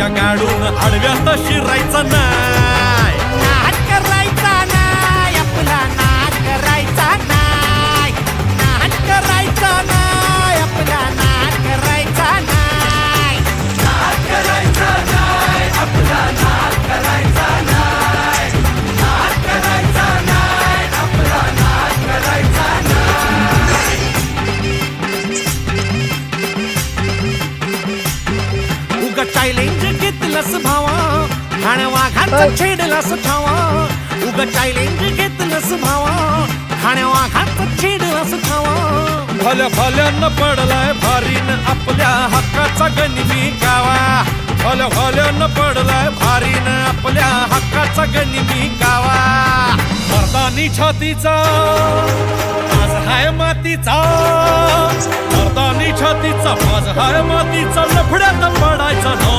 या गाडून आडव्यात शिरायचा नाही. नाद करायचा नाही, आपला नाद करायचा नाही. नाद करायचा नाही, आपला नाद करायचा नाही. नाद करायचा नाही, आपला नाद करायचा नाही. नाद करायचा नाही, आपला नाद करायचा नाही. उगा चॅलेंज घेतलंस भावा, ठाण्या वाघाचं छेडलंस ठावा. उगा चॅलेंज घेतलंस भावा, ठाण्या वाघाचं छेडलंस ठावा. भल्या भल्यानं पडलाय भारीन आपल्या हक्काचा गनिमी गावा. भल्या भल्यानं पडलाय भारीन आपल्या हक्काचा गनिमी गावा. मर्दानी छातीचा माझ हाय मातीचा, मर्दानी छातीचा माझ हाय मातीचा, लफड्यात पडायचा नो.